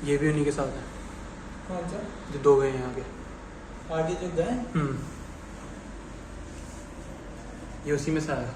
ये भी उन्हीं के साथ है। कौन सा? जो 2 गए हैं आगे जो गए? ये उसी में से आया।